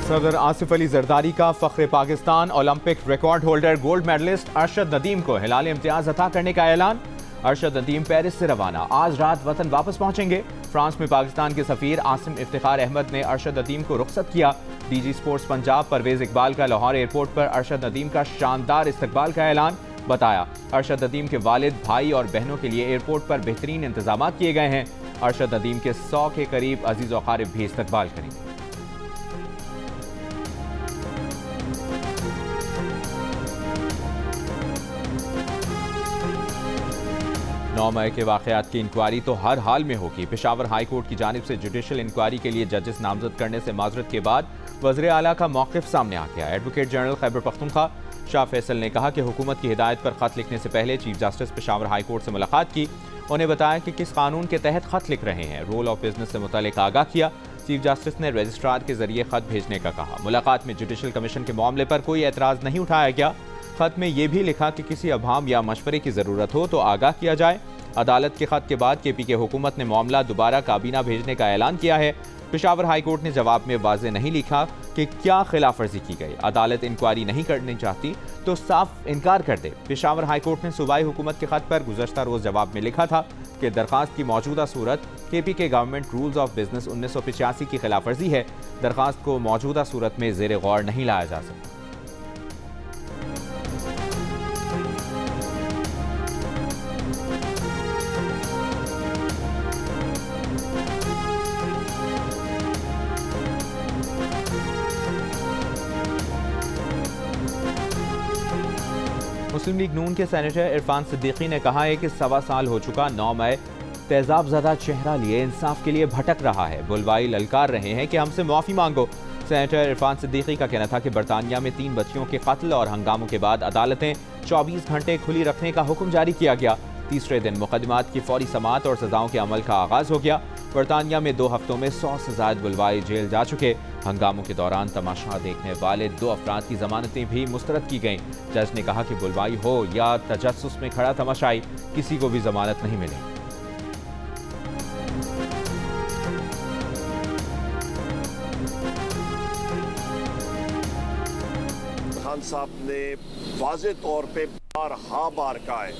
सदर आसिफ अली जरदारी का फख्र Pakistan Olympic record holder gold medalist Arshad Nadeem को हिलाल इम्तियाज अता करने का ऐलान। अरशद नदीम पेरिस से रवाना, आज रात वतन वापस पहुंचेंगे। फ्रांस में पाकिस्तान के सफीर आसिम इफ्तिखार अहमद ने अरशद नदीम को रुखसत किया। डीजी स्पोर्ट्स पंजाब परवेज इकबाल का लाहौर एयरपोर्ट पर अरशद नदीम का शानदार इस्तकबाल का ऐलान। बताया, अरशद नदीम के वालिद, भाई और बहनों के लिए एयरपोर्ट पर बेहतरीन इंतजाम किए गए हैं। अरशद नदीम के 100 के करीब अजीज और क़ारिब भी इस्तकबाल करेंगे। 9 मई के वाक़यात की इंक्वायरी तो हर हाल में होगी। पेशावर हाई कोर्ट की जानिब से जुडिशल इंक्वायरी के लिए जजेस नामजद करने से माजरत के बाद वज़ीर आला का मौक़िफ़ सामने आ गया। एडवोकेट जनरल खैबर पख्तूनख्वा शाह फैसल ने कहा कि हुकूमत की हिदायत पर ख़त लिखने से पहले chief justice Peshawar high court से मुलाकात की। उन्हें बताया कि किस कानून के तहत ख़त लिख रहे हैं। रोल ऑफ बिजनेस से मुतल्लिक़ आगाह किया। चीफ जस्टिस ने रजिस्ट्रार के जरिए ख़त भेजने का कहा। मुलाकात में जुडिशल कमीशन के मामले पर कोई एतराज़ नहीं उठाया गया। ख़त में यह भी लिखा कि किसी अभाम या मशवरे की ज़रूरत हो तो आगाह किया जाए। अदालत के ख़त के बाद KPK हुकूमत ने मामला दोबारा काबीना भेजने का ऐलान किया है। पेशावर हाई कोर्ट ने जवाब में वाज़ेह नहीं लिखा कि क्या खिलाफ वर्जी की गई। अदालत इंक्वायरी नहीं करनी चाहती तो साफ इनकार कर दे। पेशावर हाई कोर्ट ने सूबाई हुकूमत के ख़त पर गुज़श्ता रोज़ जवाब में लिखा था कि दरख्वास्त की मौजूदा सूरत KPK government rules of business 1985 की खिलाफ वर्जी है। दरख्वास्त को मौजूदा सूरत में ज़ेर गौर नहीं लाया जा सकता। मुस्लिम लीग नून के सेनेटर इरफान सिद्दीकी ने कहा है कि 1.25 साल हो चुका 9 मई तेजाब ज़दा चेहरा लिए इंसाफ के लिए भटक रहा है। बुलवाई ललकार रहे हैं कि हमसे माफ़ी मांगो। सेनेटर इरफान सिद्दीकी का कहना था कि बरतानिया में 3 बच्चियों के कत्ल और हंगामों के बाद अदालतें 24 घंटे खुली रखने का हुक्म जारी किया गया। तीसरे दिन मुकदमात की फौरी समाअत और सजाओं के अमल का आगाज हो गया। बरतानिया में 2 हफ्तों में 100 से ज़ायद बुलवाई जेल जा चुके। हंगामों के दौरान तमाशा देखने वाले 2 अफराद की जमानतें भी मुस्तरद की गईं। जज ने कहा कि बुलवाई हो या तजस्सुस में खड़ा तमाशाई, किसी को भी जमानत नहीं मिलेगी। खान साहब ने वाज़े तौर पे बार कहा है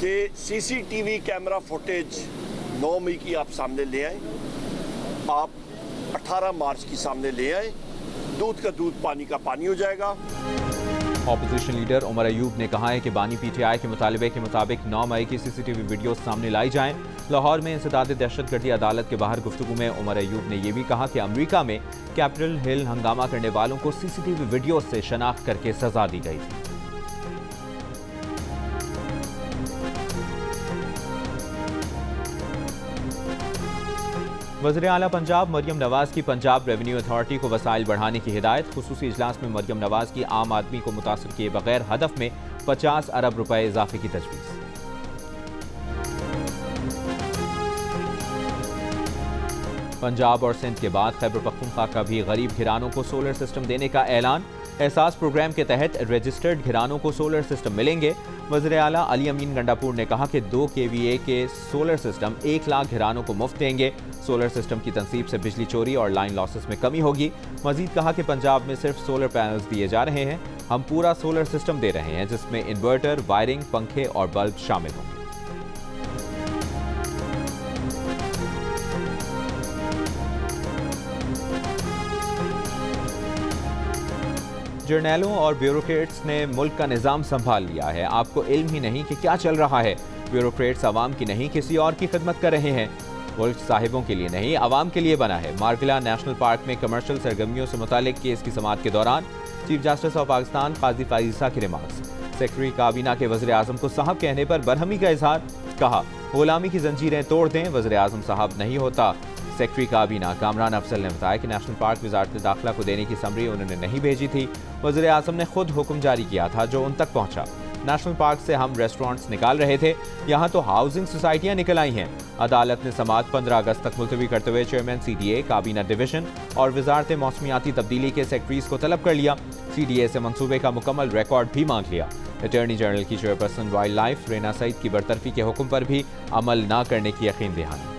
कि CCTV कैमरा फुटेज 9 मई की आप सामने ले आए, आप 18 मार्च की सामने ले आए। दूध का दूध, पानी का पानी हो जाएगा। ऑपोजिशन लीडर उमर अयूब ने कहा है कि बानी PTI के मुतालिबे के मुताबिक 9 मई की CCTV वीडियो सामने लाई जाएं। लाहौर में इंसदाद दहशतगर्दी अदालत के बाहर गुफ्तगू में उमर अयूब ने यह भी कहा कि अमरीका में कैपिटल हिल हंगामा करने वालों को CCTV वीडियो से शनाख्त करके सजा दी गई थी। वज़ीर आला पंजाब मरियम नवाज की पंजाब रेवेन्यू अथॉरिटी को वसाइल बढ़ाने की हिदायत। खुसूसी इजलास में मरियम नवाज की आम आदमी को मुतासर किए बगैर हदफ में 50 अरब रुपए इजाफे की तजवीज़। पंजाब और सिंध के बाद खैबर पख्तूनख्वा का भी गरीब घरानों को सोलर सिस्टम देने का ऐलान। एहसास प्रोग्राम के तहत रजिस्टर्ड घरानों को सोलर सिस्टम मिलेंगे। वज़ीर आला अली अमीन गंडापुर ने कहा कि 2 KVA के सोलर सिस्टम 1 लाख घरानों को मुफ्त देंगे। सोलर सिस्टम की तनसीब से बिजली चोरी और लाइन लॉसेस में कमी होगी। मजीद कहा कि पंजाब में सिर्फ सोलर पैनल्स दिए जा रहे हैं, हम पूरा सोलर सिस्टम दे रहे हैं जिसमें इन्वर्टर, वायरिंग, पंखे और बल्ब शामिल होंगे। जर्नैलों और ब्यूरोक्रेट्स ने मुल्क का निज़ाम संभाल लिया है। आपको इल्म ही नहीं कि क्या चल रहा है। ब्यूरोक्रेट्स आवाम की नहीं किसी और की खिदमत कर रहे हैं। मुल्क साहिबों के लिए नहीं, आवाम के लिए बना है। मार्गिला नेशनल पार्क में कमर्शियल सरगर्मियों से मुतालिक केस की समाअत के दौरान चीफ जस्टिस ऑफ पाकिस्तान काजी फायज ईसा के रिमार्क्स। सेक्रेटरी काबीना के वज़ीर आज़म को साहब कहने पर बरहमी का इजहार। कहा, गुलामी की जंजीरें तोड़ दें, वज़ीर आज़म साहब नहीं होता। सेक्रेटरी काबीना कामरान अफजल ने बताया कि नेशनल पार्क वजारत दाखिला को देने की समरी उन्होंने नहीं भेजी थी। वज़ीर आज़म ने खुद हुक्म जारी किया था जो उन तक पहुंचा। नेशनल पार्क से हम रेस्टोरेंट्स निकाल रहे थे, यहाँ तो हाउसिंग सोसाइटियाँ निकल आई हैं। अदालत ने समाअत 15 अगस्त तक मुलतवी करते हुए चेयरमैन CDA, काबीना डिवीजन और वजारत मौसमियाती तब्दीली के सेक्रेटरीज को तलब कर लिया। CDA से मंसूबे का मुकम्मल रिकॉर्ड भी मांग लिया। अटॉर्नी जनरल की chairperson wildlife Rena Saeed की बरतरफी के हुक्म पर भी अमल न करने की यकीन दहानी।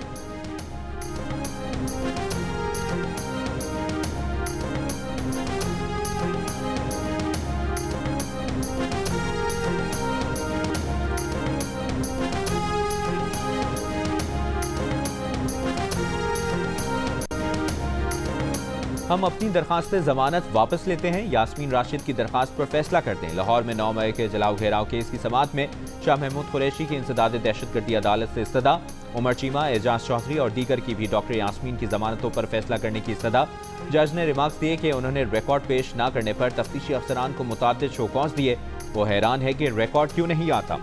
हम अपनी दरखास्त जमानत वापस लेते हैं। यास्मीन राशिद की दरखास्त पर फैसला करते हैं। लाहौर में 9 मई के जलाओ घेराव केस की समाअत में शाह महमूद कुरैशी की इंसदाद दहशतगर्दी अदालत से इस्तदा। उमर चीमा, एजाज चौधरी और दीगर की भी डॉक्टर यास्मीन की जमानतों पर फैसला करने की इस्तदा। जज ने रिमार्क्स दिए कि उन्होंने रिकॉर्ड पेश न करने पर तफ्तीशी अफसरान को मुताद्दिद शो कॉज दिए। वो हैरान है कि रिकॉर्ड क्यों नहीं आता।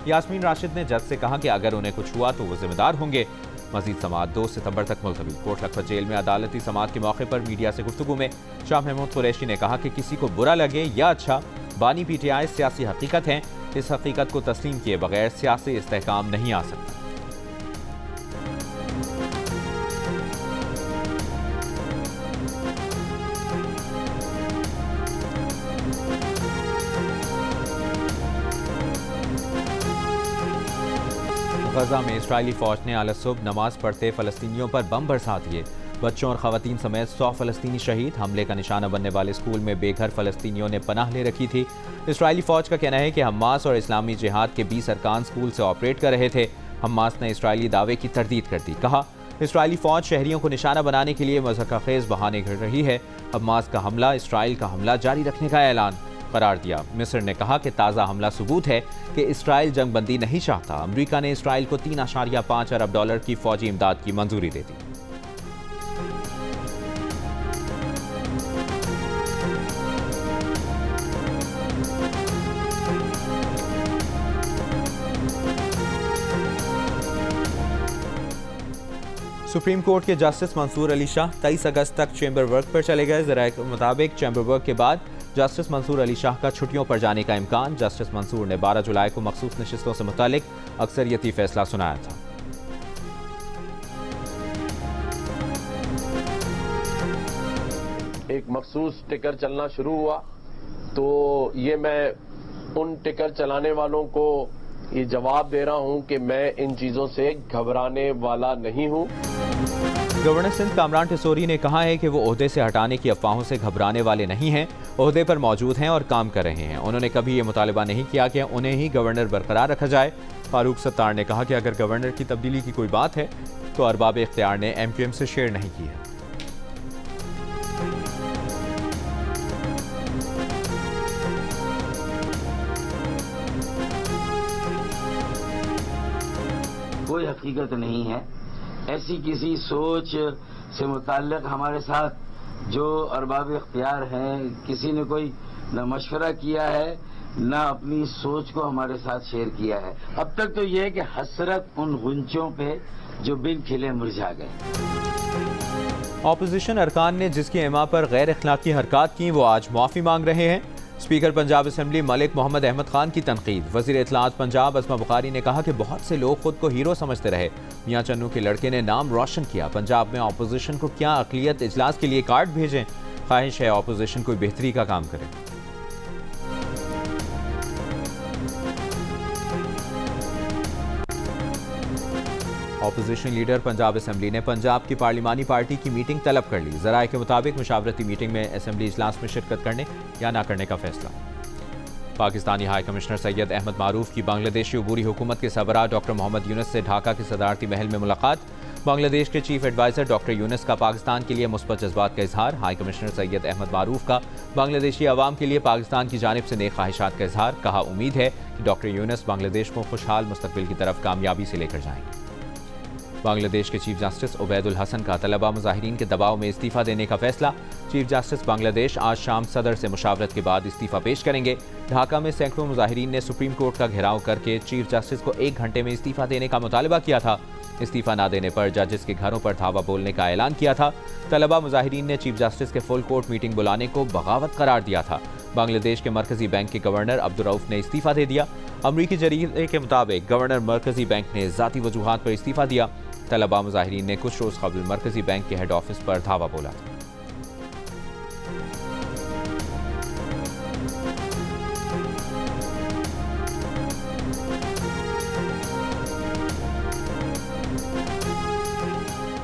यास्मीन राशिद ने जज से कहा कि अगर उन्हें कुछ हुआ तो वो जिम्मेदार होंगे। मजीद समाअत 2 सितंबर तक मुलतवी। कोट लखपत जेल में अदालती समाअत के मौके पर मीडिया से गुफ्तगू में शाह महमूद कुरैशी ने कहा कि किसी को बुरा लगे या अच्छा, बानी PTI सियासी हकीकत है। इस हकीकत को तस्लीम किए बगैर सियासी इस्तेहकाम नहीं आ सकता। गजा में इस्राएली फौज ने आला सुबह नमाज पढ़ते फलस्तीनियों पर बम बरसा दिए। बच्चों और खवातीन समेत 100 फलस्तीनी शहीद। हमले का निशाना बनने वाले स्कूल में बेघर फलस्तीनियों ने पनाह ले रखी थी। इस्राएली फौज का कहना है कि हमास और इस्लामी जिहाद के 20 अरकान स्कूल से ऑपरेट कर रहे थे। हमास ने इस्राएली दावे की तरदीद कर दी। कहा, इस्राएली फौज शहरियों को निशाना बनाने के लिए मज़हक़खेज़ बहाने घड़ रही है। हमास का हमला इस्राएल का हमला जारी रखने का ऐलान करार दिया। मिस्र ने कहा कि ताज़ा हमला सबूत है कि इस्राएल जंगबंदी नहीं चाहता। अमरीका ने इस्राएल को $3.5 अरब की फौजी इमदाद की मंजूरी दे दी। सुप्रीम कोर्ट के जस्टिस मंसूर अली शाह 23 अगस्त तक चैम्बर वर्क पर चले गए। ज़राए के मुताबिक चैम्बर वर्क के बाद जस्टिस मंसूर अली शाह का छुट्टियों पर जाने का इम्कान। जस्टिस मंसूर ने 12 जुलाई को मखसूस नशिस्तों से मुतालिक अक्सरियती फैसला सुनाया था। एक मखसूस टिकर चलना शुरू हुआ तो ये मैं उन टिकर चलाने वालों को ये जवाब दे रहा हूं कि मैं इन चीजों से घबराने वाला नहीं हूं। गवर्नर सिंध कामरान टिसोरी ने कहा है कि वो ओहदे से हटाने की अफवाहों से घबराने वाले नहीं हैं। ओहदे पर मौजूद हैं और काम कर रहे हैं। उन्होंने कभी ये मुतालबा नहीं किया कि उन्हें ही गवर्नर बरकरार रखा जाए। फारूक सत्तार ने कहा कि अगर गवर्नर की तब्दीली की कोई बात है तो अरबाब इख्तियार ने MQM से शेयर नहीं की है। कोई हकीकत नहीं है। ऐसी किसी सोच से मुताल्लिक हमारे साथ जो अरबाब इख्तियार हैं, किसी ने कोई न मशवरा किया है न अपनी सोच को हमारे साथ शेयर किया है। अब तक तो यह है कि हसरत उन गुंचों पे जो बिन खिले मुरझा गए। ऑपोजिशन अरकान ने जिसकी एमा पर गैर अखलाकी हरकत की वो आज माफ़ी मांग रहे हैं। स्पीकर पंजाब असम्बली मलिक मोहम्मद अहमद खान की तनकीद। वज़ीर इत्तलात पंजाब अस्मा बुखारी ने कहा कि बहुत से लोग खुद को हीरो समझते रहे। मियां चन्नू के लड़के ने नाम रोशन किया। पंजाब में ऑपोजिशन को क्या अक़लियत इजलास के लिए कार्ड भेजें। ख्वाहिश है ऑपोजिशन कोई बेहतरी का काम करे। ऑपोजिशन लीडर पंजाब असम्बली ने पंजाब की पार्लिमानी पार्टी की मीटिंग तलब कर ली। ज़राए के मुताबिक मुशावरती मीटिंग में असम्बली इजलास में शिरकत करने या ना करने का फैसला। पाकिस्तानी हाई कमिश्नर सैयद अहमद मारूफ की बांग्लादेशी अबूरी हुकूमत के सरबराह डॉक्टर मोहम्मद यूनुस से ढाका के सदारती महल में मुलाकात। बांग्लादेश के चीफ एडवाइजर डॉक्टर यूनुस का पाकिस्तान के लिए मुस्बत जज्बात का इजहार। हाई कमिश्नर सैयद अहमद मारूफ का बांग्लादेशी अवाम के लिए पाकिस्तान की जानिब से नेक ख्वाहिशात का इजहार। कहा, उम्मीद है कि डॉक्टर यूनुस बांग्लादेश को खुशहाल मुस्तकबिल की तरफ कामयाबी से लेकर जाएंगे। बांग्लादेश के चीफ जस्टिस उबैदुल हसन का तलबा मुजाहिरीन के दबाव में इस्तीफा देने का फैसला। चीफ जस्टिस बांग्लादेश आज शाम सदर से मुशावरत के बाद इस्तीफा पेश करेंगे। ढाका में सैकड़ों मुजाहिरीन ने सुप्रीम कोर्ट का घेराव करके चीफ जस्टिस को 1 घंटे में इस्तीफा देने का मुतालबा किया था। इस्तीफा न देने पर जजेस के घरों पर धावा बोलने का ऐलान किया था। तलबा मुजाहिरीन ने चीफ जस्टिस के फुल कोर्ट मीटिंग बुलाने को बगावत करार दिया था। बांग्लादेश के मरकजी बैंक के गवर्नर अब्दुर्रऊफ ने इस्तीफा दे दिया। अमरीकी जरीदे के मुताबिक गवर्नर मरकजी बैंक ने ज़ाती वजूहात पर इस्तीफा दिया। तलबा मुजाहिरीन ने कुछ रोज़ कबल मरकजी बैंक के हेड ऑफिस पर धावा बोला था।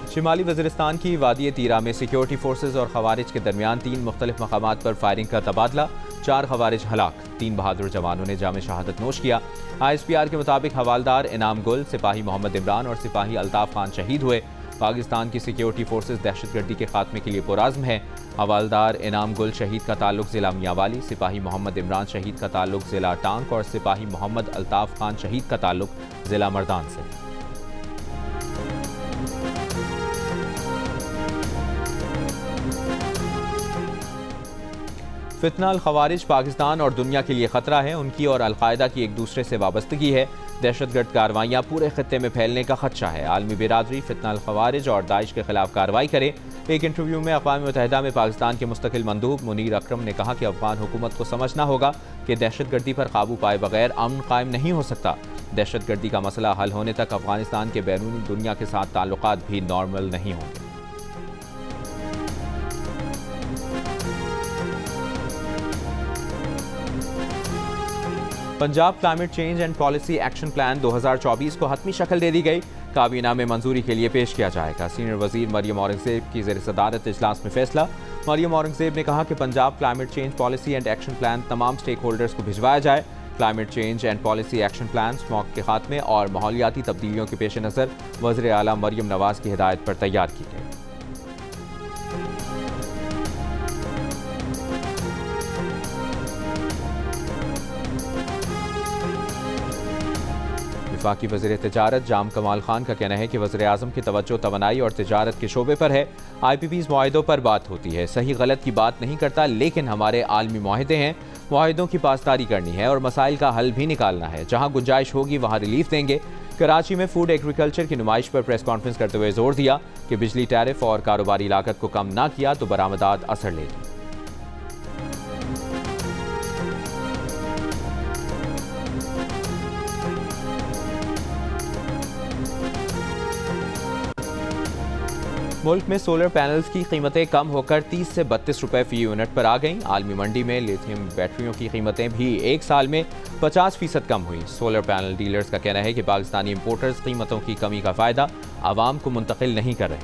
शिमाली वज़ीरिस्तान की वादी तीरा में सिक्योरिटी फोर्सेज और खवारिज के दरमियान 3 मुख्तलिफ मकामात पर फायरिंग का तबादला। 4 खवारिज हलाक। 3 बहादुर जवानों ने जाम शहादत नोश किया। ISPR के मुताबिक हवालदार इनाम गुल, सिपाही मोहम्मद इमरान और सिपाही अल्ताफ खान शहीद हुए। पाकिस्तान की सिक्योरिटी फोर्सेस दहशतगर्दी के खात्मे के लिए पुरआज़्म है। हवालदार इनाम गुल शहीद का ताल्लुक ज़िला मियांवाली, सिपाही मोहम्मद इमरान शहीद का ताल्लुक ज़िला टांक और सिपाही मोहम्मद अल्ताफ़ खान शहीद का ताल्लुक ज़िला मर्दान से। फितना अल खवारिज पाकिस्तान और दुनिया के लिए खतरा है। उनकी और अलकायदा की एक दूसरे से वाबस्तगी है। दहशतगर्द कार्रवाइयाँ पूरे खत्ते में फैलने का खदशा है। आलमी बिरादरी फितना अल खवारिज और दाइश के खिलाफ कार्रवाई करे। एक इंटरव्यू में अक़वाम मुत्तहिदा में पाकिस्तान के मुस्तकिल मंदूब मुनीर अकरम ने कहा कि अफगान हुकूमत को समझना होगा कि दहशतगर्दी पर काबू पाए बगैर अमन कायम नहीं हो सकता। दहशतगर्दी का मसला हल होने तक अफगानिस्तान के बैरूनी दुनिया के साथ ताल्लुकात भी नॉर्मल नहीं होंगे। Punjab climate change and policy action plan 2024 को हतमी शक्ल दे दी गई। काबीना में मंजूरी के लिए पेश किया जाएगा। सीनियर वजीर मरियम औरंगजेब की ज़ेर सदारत इजलास में फैसला। मरियम औरंगजेब ने कहा कि Punjab climate change policy and action plan तमाम स्टेक होल्डर्स को भिजवाया जाए। Climate change and policy action plan smog के खात्मे और माहौलियाती तब्दीलियों के पेश नज़र वज़ीर आला मरियम नवाज की हिदायत पर तैयार की गई। वफाकी वज़ीर तिजारत जाम कमाल खान का कहना है कि वज़ीर आज़म की तवज्जो तवानाई और तिजारत के शोबे पर है। IPPs मुआहिदों पर बात होती है, सही गलत की बात नहीं करता, लेकिन हमारे आलमी मुआहिदे हैं, मुआहिदों की पासदारी करनी है और मसाइल का हल भी निकालना है। जहाँ गुंजाइश होगी वहाँ रिलीफ देंगे। कराची में फूड एग्रीकल्चर की नुमाइश पर प्रेस कॉन्फ्रेंस करते हुए जोर दिया कि बिजली टैरिफ और कारोबारी लागत को कम ना किया तो बरामदात असर लेगी। मुल्क में सोलर पैनल्स की कीमतें कम होकर 30 से 32 रुपए फी यूनिट पर आ गईं। आलमी मंडी में लिथियम बैटरियों की कीमतें भी एक साल में 50% कम हुई। सोलर पैनल डीलर्स का कहना है कि पाकिस्तानी इंपोर्टर्स कीमतों की कमी का फायदा आवाम को मुंतकिल नहीं कर रहे।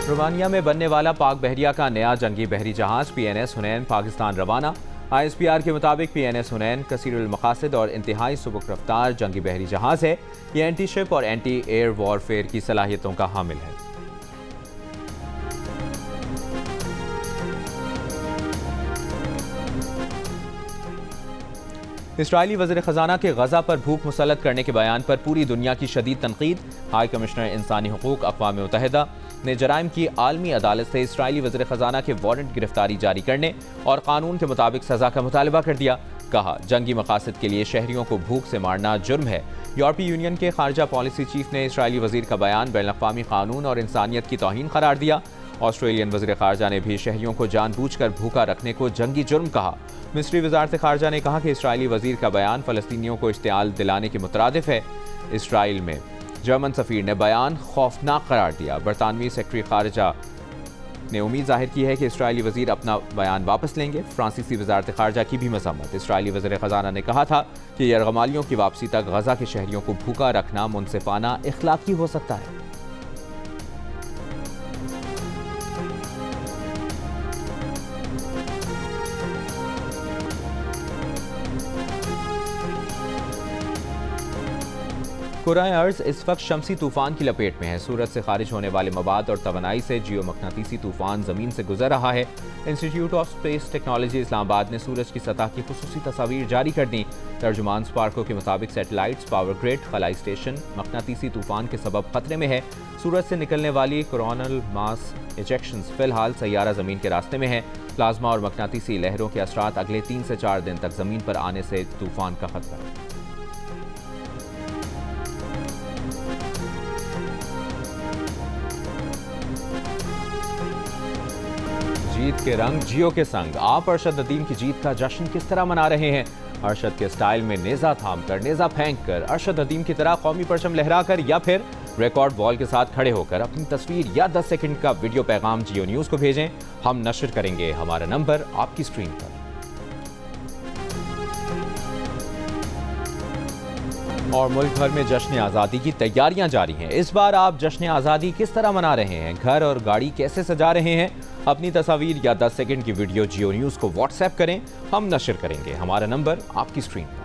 रोमानिया में बनने वाला पाक बहरिया का नया जंगी बहरी जहाज PNS हुनैन पाकिस्तान रवाना। ISPR के मुताबिक PNS हुनैन कसीरुल मकासद और इंतहाई सुबुक रफ्तार जंगी बहरी जहाज है। ये एंटी शिप और एंटी एयर वॉरफेयर की सलाहियतों का हामिल है। इस्राइली वज़ीर ख़जाना के गज़ा पर भूख मुसल्लत करने के बयान पर पूरी दुनिया की शदीद तनकीद। हाई कमिश्नर इंसानी हुकूक अक़वाम मुत्तहिदा ने जराइम की आलमी अदालत से इस्राइली वज़ीर ख़जाना के वारंट गिरफ्तारी जारी करने और कानून के मुताबिक सज़ा का मुतालबा कर दिया। कहा, जंगी मकासद के लिए शहरियों को भूख से मारना जुर्म है। यूरोपीय यूनियन के खारजा पॉलिसी चीफ ने इस्राइली वज़ीर का बयान बैनुल-अक़वामी कानून और इंसानियत की तौहीन करार दिया। ऑस्ट्रेलियन वज़ीर खारजा ने भी शहरियों को जानबूझकर भूखा रखने को जंगी जुर्म कहा। मिस्री वज़ारत खारजा ने कहा कि इस्राइली वज़ीर का बयान फ़लस्तीनियों को इश्तिआल दिलाने के मुतरादिफ है। इसराइल में जर्मन सफ़ीर ने बयान खौफनाक करार दिया। बरतानवी सेक्रेटरी खारजा ने उम्मीद जाहिर की है कि इस्राइली वज़ीर अपना बयान वापस लेंगे। फ्रांसीसी वज़ारत खारजा की भी मज़म्मत। इस्राइली वज़ीर ख़जाना ने कहा था कि यरगमालियों की वापसी तक गज़ा के शहरियों को भूखा रखना मुनसिफाना इखलाकी हो सकता है। कुराए अर्ज इस वक्त शमसी तूफान की लपेट में है। सूरज से खारिज होने वाले मवाद और तवानाई से जियोमगनातीसी तूफान जमीन से गुजर रहा है। Institute of space technology Islamabad ने सूरज की सतह की खुसूसी तस्वीर जारी कर दी। तर्जुमान स्पार्को के मुताबिक सैटेलाइट्स, पावर ग्रिड, खलाई स्टेशन मगनातीसी तूफान के सबब खतरे में है। सूरज से निकलने वाली कोरोनल मास इजेक्शंस फिलहाल सैयारा जमीन के रास्ते में है। प्लाज्मा और मगनातीसी लहरों के असरात अगले 3 से 4 दिन तक जमीन पर आने से तूफान का खतरा है। जीत के रंग जियो के संग। आप अरशद नदीम की जीत का जश्न किस तरह मना रहे हैं? अरशद के स्टाइल में नेजा थामकर, नेजा फेंककर, अरशद नदीम की तरह कौमी परचम लहराकर या फिर रिकॉर्ड वॉल के साथ खड़े होकर अपनी तस्वीर या 10 सेकंड का वीडियो पैगाम जियो न्यूज़ को भेजें। हम नशर करेंगे। हमारा नंबर आपकी स्क्रीन पर। और मुल्क भर में जश्न आज़ादी की तैयारियां जारी हैं। इस बार आप जश्न आज़ादी किस तरह मना रहे हैं? घर और गाड़ी कैसे सजा रहे हैं? अपनी तस्वीर या 10 सेकंड की वीडियो जियो न्यूज़ को व्हाट्सएप करें। हम नशर करेंगे। हमारा नंबर आपकी स्क्रीन पर।